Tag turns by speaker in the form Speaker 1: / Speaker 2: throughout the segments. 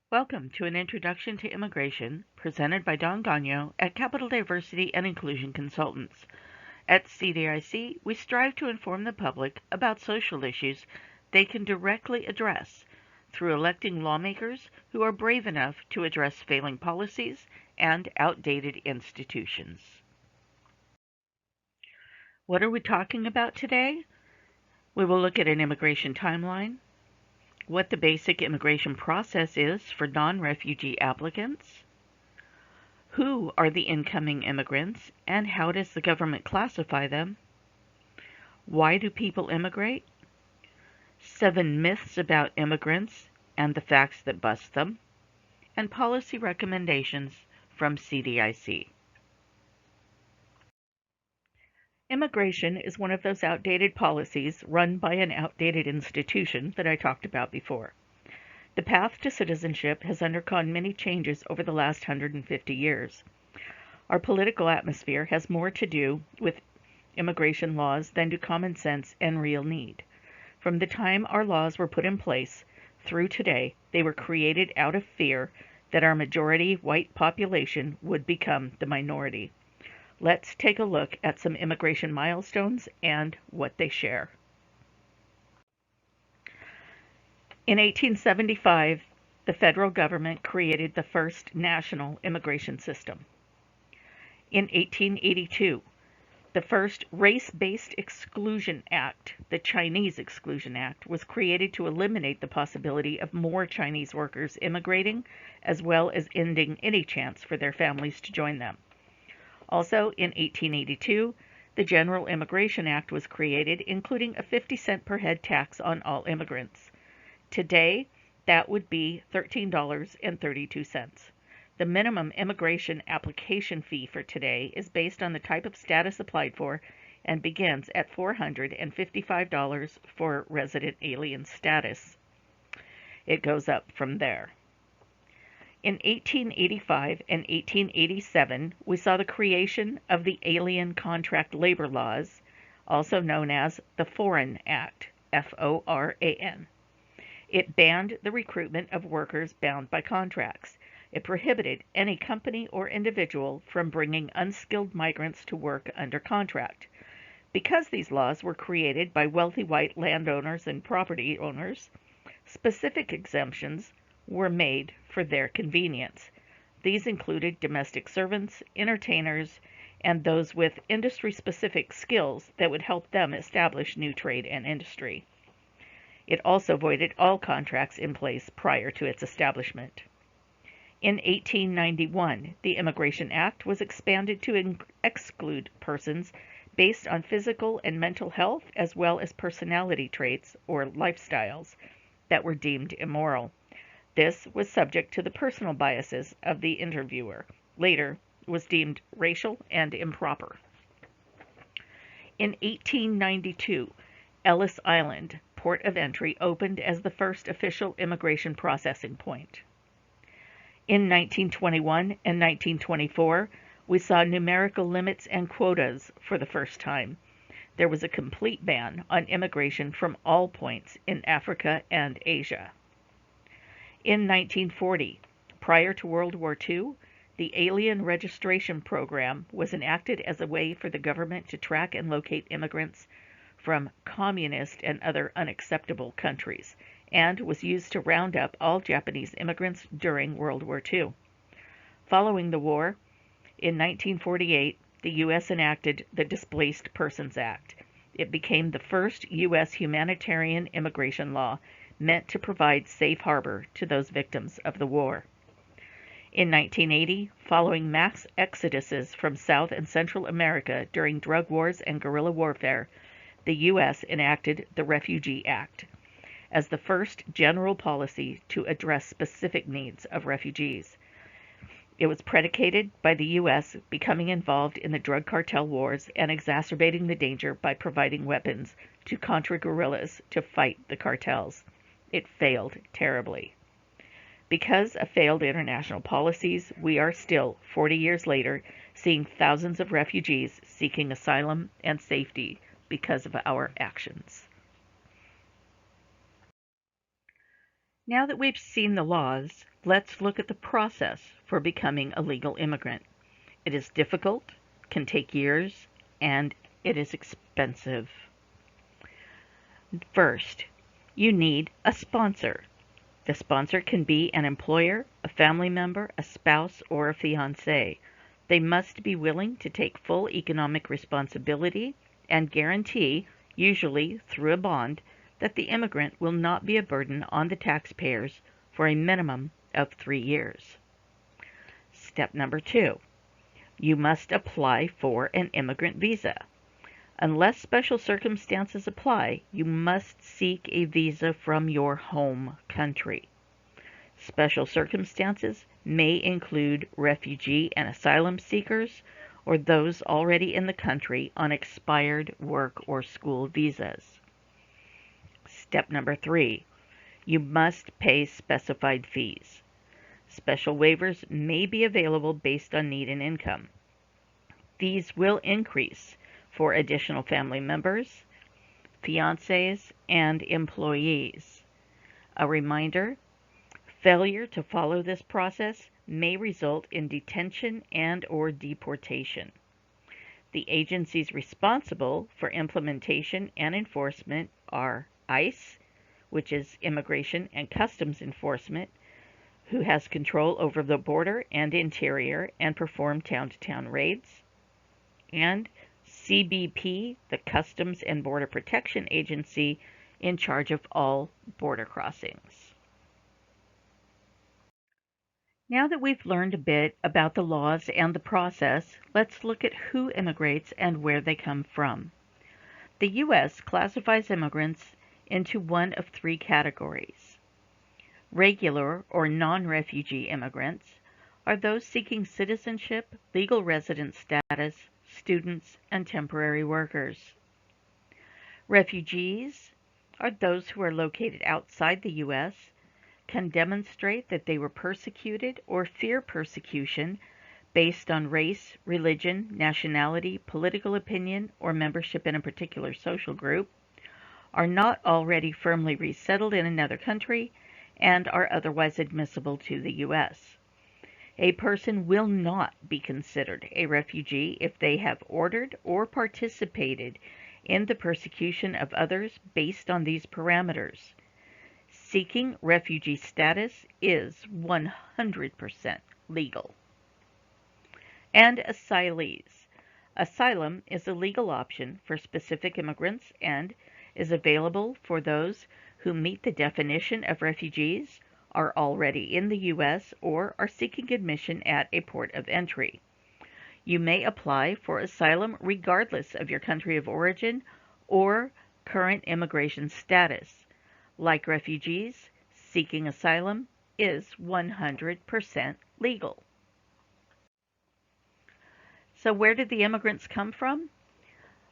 Speaker 1: Welcome to an introduction to immigration presented by Don Gagno at Capital Diversity and Inclusion Consultants. At CDIC, we strive to inform the public about social issues they can directly address through electing lawmakers who are brave enough to address failing policies and outdated institutions. What are we talking about today? We will look at an immigration timeline, what the basic immigration process is for non-refugee applicants, who are the incoming immigrants and how does the government classify them, why do people immigrate, 7 myths about immigrants and the facts that bust them, and policy recommendations from CDIC. Immigration is one of those outdated policies run by an outdated institution that I talked about before. The path to citizenship has undergone many changes over the last 150 years. Our political atmosphere has more to do with immigration laws than do common sense and real need. From the time our laws were put in place through today, they were created out of fear that our majority white population would become the minority. Let's take a look at some immigration milestones and what they share. In 1875, the federal government created the first national immigration system. In 1882, the first Race-Based Exclusion Act, the Chinese Exclusion Act, was created to eliminate the possibility of more Chinese workers immigrating, as well as ending any chance for their families to join them. Also, in 1882, the General Immigration Act was created, including a 50-cent per head tax on all immigrants. Today, that would be $13.32. The minimum immigration application fee for today is based on the type of status applied for and begins at $455 for resident alien status. It goes up from there. In 1885 and 1887, we saw the creation of the Alien Contract Labor Laws, also known as the Foreign Act, F-O-R-A-N. It banned the recruitment of workers bound by contracts. It prohibited any company or individual from bringing unskilled migrants to work under contract. Because these laws were created by wealthy white landowners and property owners, specific exemptions were made for their convenience. These included domestic servants, entertainers, and those with industry-specific skills that would help them establish new trade and industry. It also voided all contracts in place prior to its establishment. In 1891, the Immigration Act was expanded to exclude persons based on physical and mental health as well as personality traits or lifestyles that were deemed immoral. This was subject to the personal biases of the interviewer. Later, was deemed racial and improper. In 1892, Ellis Island, port of entry, opened as the first official immigration processing point. In 1921 and 1924, we saw numerical limits and quotas for the first time. There was a complete ban on immigration from all points in Africa and Asia. In 1940, prior to World War II, the Alien Registration Program was enacted as a way for the government to track and locate immigrants from communist and other unacceptable countries, and was used to round up all Japanese immigrants during World War II. Following the war, in 1948, the U.S. enacted the Displaced Persons Act. It became the first U.S. humanitarian immigration law meant to provide safe harbor to those victims of the war. In 1980, following mass exoduses from South and Central America during drug wars and guerrilla warfare, the U.S. enacted the Refugee Act as the first general policy to address specific needs of refugees. It was predicated by the U.S. becoming involved in the drug cartel wars and exacerbating the danger by providing weapons to contra-guerrillas to fight the cartels. It failed terribly. Because of failed international policies, we are still, 40 years later, seeing thousands of refugees seeking asylum and safety because of our actions. Now that we've seen the laws, let's look at the process for becoming a legal immigrant. It is difficult, can take years, and it is expensive. First, you need a sponsor. The sponsor can be an employer, a family member, a spouse, or a fiancé. They must be willing to take full economic responsibility and guarantee, usually through a bond, that the immigrant will not be a burden on the taxpayers for a minimum of 3 years. Step number 2. You must apply for an immigrant visa. Unless special circumstances apply, you must seek a visa from your home country. Special circumstances may include refugee and asylum seekers or those already in the country on expired work or school visas. Step number 3. You must pay specified fees. Special waivers may be available based on need and income. These will increase for additional family members, fiancés, and employees. A reminder, failure to follow this process may result in detention and/or deportation. The agencies responsible for implementation and enforcement are ICE, which is Immigration and Customs Enforcement, who has control over the border and interior and perform town-to-town raids, and CBP, the Customs and Border Protection Agency, in charge of all border crossings. Now that we've learned a bit about the laws and the process, let's look at who immigrates and where they come from. The U.S. classifies immigrants into one of 3 categories. Regular or non-refugee immigrants are those seeking citizenship, legal resident status, students, and temporary workers. Refugees are those who are located outside the U.S., can demonstrate that they were persecuted or fear persecution based on race, religion, nationality, political opinion, or membership in a particular social group, are not already firmly resettled in another country, and are otherwise admissible to the U.S. A person will not be considered a refugee if they have ordered or participated in the persecution of others based on these parameters. Seeking refugee status is 100% legal. And asylees. Asylum is a legal option for specific immigrants and is available for those who meet the definition of refugees, are already in the U.S., or are seeking admission at a port of entry. You may apply for asylum regardless of your country of origin or current immigration status. Like refugees, seeking asylum is 100% legal. So where did the immigrants come from?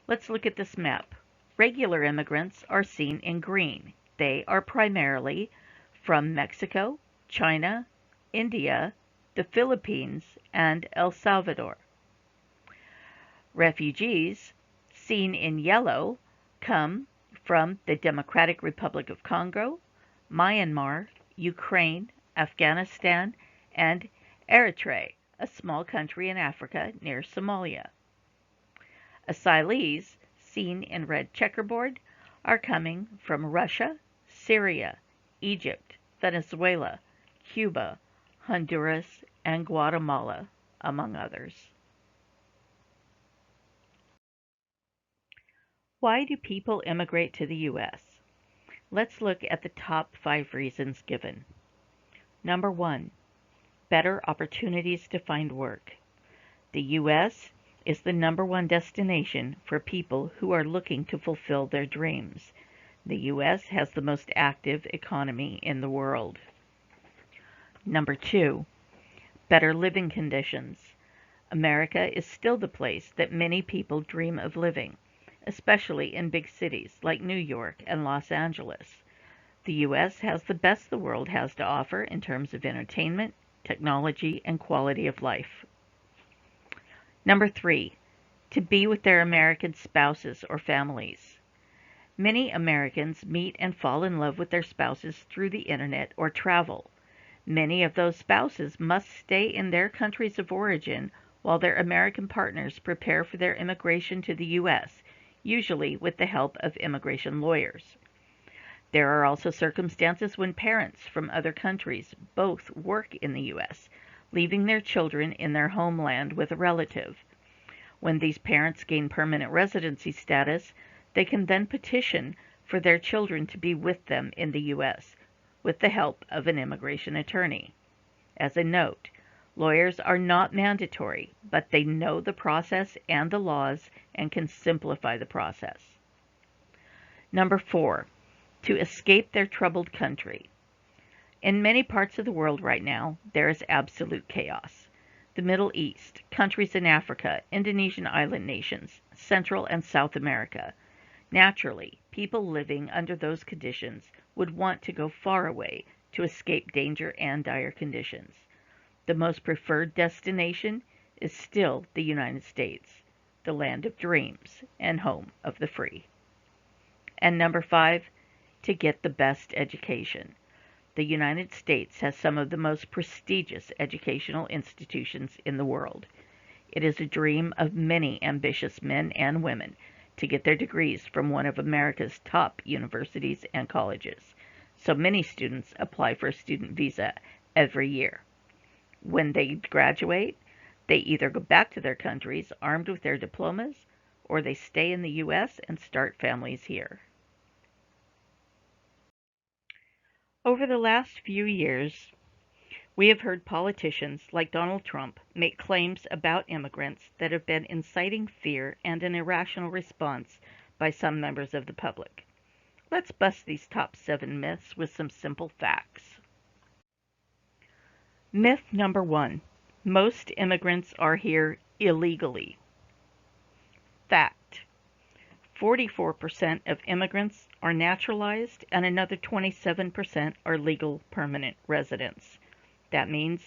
Speaker 1: Let's look at this map. Regular immigrants are seen in green. They are primarily from Mexico, China, India, the Philippines, and El Salvador. Refugees, seen in yellow, come from the Democratic Republic of Congo, Myanmar, Ukraine, Afghanistan, and Eritrea, a small country in Africa near Somalia. Asylees, seen in red checkerboard, are coming from Russia, Syria, Egypt, Venezuela, Cuba, Honduras, and Guatemala, among others. Why do people immigrate to the U.S.? Let's look at the top 5 reasons given. Number 1, better opportunities to find work. The U.S. is the number 1 destination for people who are looking to fulfill their dreams. The U.S. has the most active economy in the world. Number 2, better living conditions. America is still the place that many people dream of living, especially in big cities like New York and Los Angeles. The U.S. has the best the world has to offer in terms of entertainment, technology, and quality of life. Number 3, to be with their American spouses or families. Many Americans meet and fall in love with their spouses through the internet or travel. Many of those spouses must stay in their countries of origin while their American partners prepare for their immigration to the U.S., usually with the help of immigration lawyers. There are also circumstances when parents from other countries both work in the U.S., leaving their children in their homeland with a relative. When these parents gain permanent residency status, they can then petition for their children to be with them in the U.S., with the help of an immigration attorney. As a note, lawyers are not mandatory, but they know the process and the laws and can simplify the process. Number 4, to escape their troubled country. In many parts of the world right now, there is absolute chaos. The Middle East, countries in Africa, Indonesian island nations, Central and South America. Naturally, people living under those conditions would want to go far away to escape danger and dire conditions. The most preferred destination is still the United States, the land of dreams and home of the free. And number 5, to get the best education. The United States has some of the most prestigious educational institutions in the world. It is a dream of many ambitious men and women to get their degrees from one of America's top universities and colleges. So many students apply for a student visa every year. When they graduate, they either go back to their countries armed with their diplomas, or they stay in the U.S. and start families here. Over the last few years, we have heard politicians like Donald Trump make claims about immigrants that have been inciting fear and an irrational response by some members of the public. Let's bust these top 7 myths with some simple facts. Myth number 1. Most immigrants are here illegally. Fact. 44% of immigrants are naturalized and another 27% are legal permanent residents. That means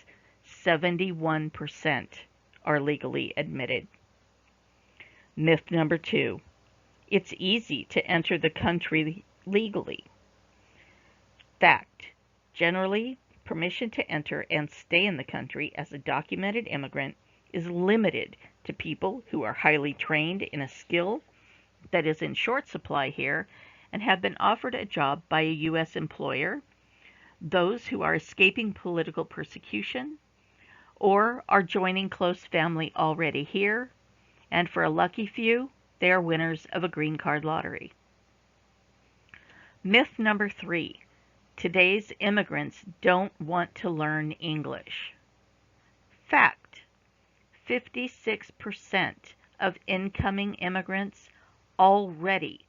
Speaker 1: 71% are legally admitted. Myth number 2. It's easy to enter the country legally. Fact. Generally, permission to enter and stay in the country as a documented immigrant is limited to people who are highly trained in a skill that is in short supply here and have been offered a job by a U.S. employer, those who are escaping political persecution, or are joining close family already here, and for a lucky few, they are winners of a green card lottery. Myth number 3. Today's immigrants don't want to learn English. Fact. 56% of incoming immigrants already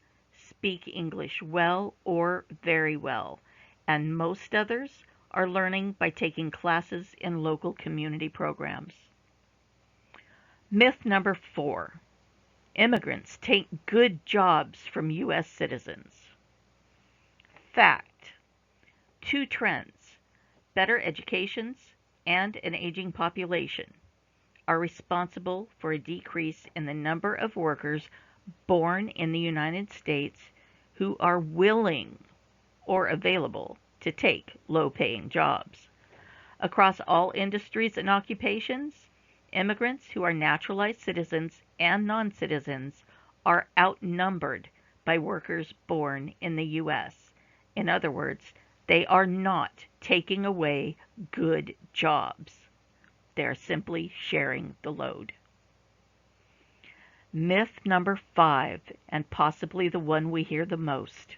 Speaker 1: speak English well or very well, and most others are learning by taking classes in local community programs. Myth number 4. Immigrants take good jobs from U.S. citizens. Fact. 2 trends, better educations and an aging population, are responsible for a decrease in the number of workers born in the United States who are willing or available to take low-paying jobs. Across all industries and occupations, immigrants who are naturalized citizens and non-citizens are outnumbered by workers born in the U.S. In other words, they are not taking away good jobs. They are simply sharing the load. Myth number 5, and possibly the one we hear the most.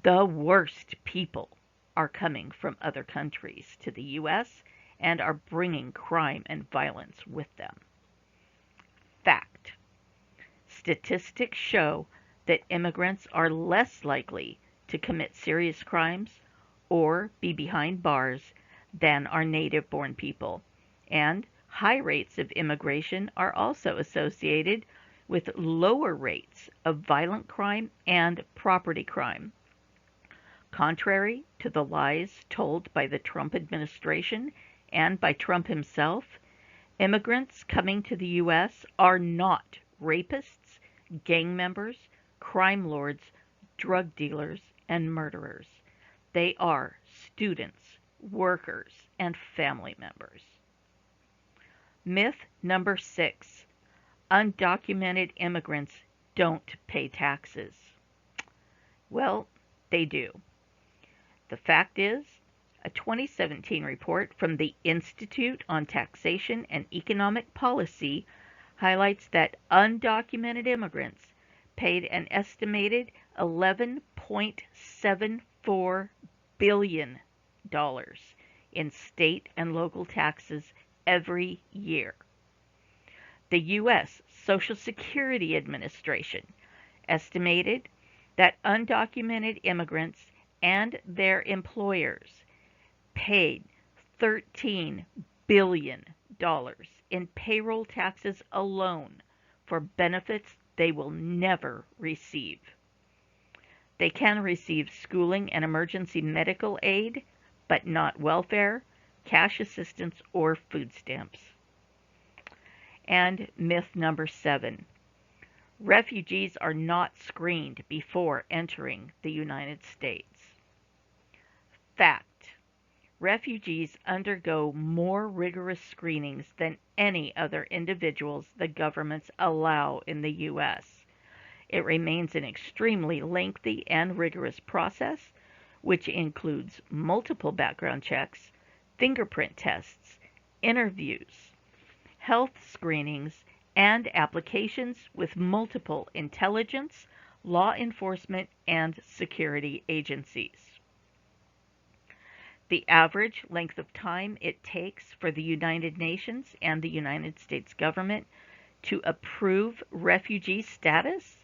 Speaker 1: The worst people are coming from other countries to the U.S. and are bringing crime and violence with them. Fact. Statistics show that immigrants are less likely to commit serious crimes or be behind bars than are native-born people, and high rates of immigration are also associated with lower rates of violent crime and property crime. Contrary to the lies told by the Trump administration and by Trump himself, immigrants coming to the U.S. are not rapists, gang members, crime lords, drug dealers, and murderers. They are students, workers, and family members. Myth number 6. Undocumented immigrants don't pay taxes. Well, they do. The fact is, a 2017 report from the Institute on Taxation and Economic Policy highlights that undocumented immigrants paid an estimated $11.74 billion in state and local taxes every year. The U.S. Social Security Administration estimated that undocumented immigrants and their employers paid $13 billion in payroll taxes alone for benefits they will never receive. They can receive schooling and emergency medical aid, but not welfare, cash assistance, or food stamps. And myth number 7. Refugees are not screened before entering the United States. Fact. Refugees undergo more rigorous screenings than any other individuals the governments allow in the U.S. It remains an extremely lengthy and rigorous process, which includes multiple background checks, fingerprint tests, interviews, health screenings, and applications with multiple intelligence, law enforcement, and security agencies. The average length of time it takes for the United Nations and the United States government to approve refugee status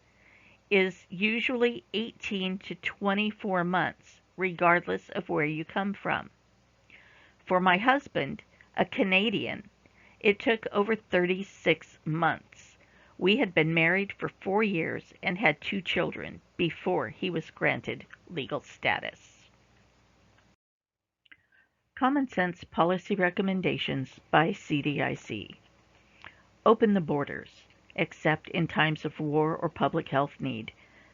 Speaker 1: is usually 18 to 24 months, regardless of where you come from. For my husband, a Canadian, it took over 36 months. We had been married for 4 years and had 2 children before he was granted legal status. Common Sense Policy Recommendations by CDIC. Open the borders, except in times of war or public health need.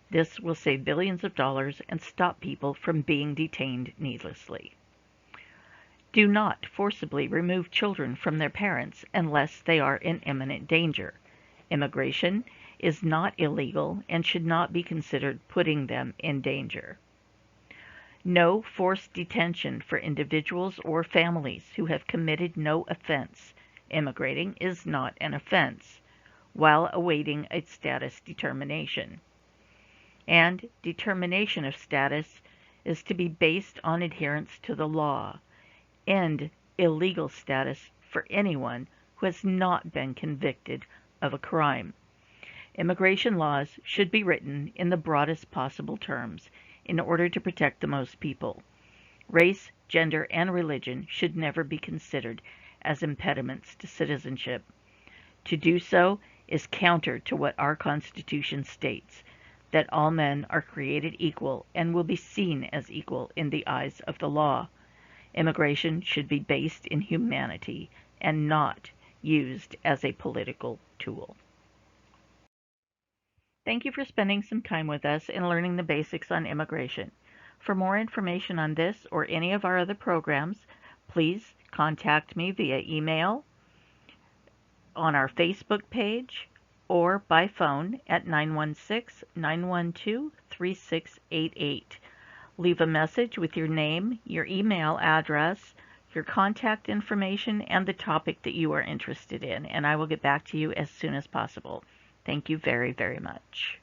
Speaker 1: This will save billions of dollars and stop people from being detained needlessly. Do not forcibly remove children from their parents unless they are in imminent danger. Immigration is not illegal and should not be considered putting them in danger. No forced detention for individuals or families who have committed no offense. Immigrating is not an offense while awaiting a status determination. And determination of status is to be based on adherence to the law. End illegal status for anyone who has not been convicted of a crime. Immigration laws should be written in the broadest possible terms in order to protect the most people. Race, gender, and religion should never be considered as impediments to citizenship. To do so is counter to what our Constitution states, that all men are created equal and will be seen as equal in the eyes of the law. Immigration should be based in humanity and not used as a political tool. Thank you for spending some time with us and learning the basics on immigration. For more information on this or any of our other programs, please contact me via email, on our Facebook page, or by phone at 916-912-3688. Leave a message with your name, your email address, your contact information, and the topic that you are interested in, and I will get back to you as soon as possible. Thank you very, very much.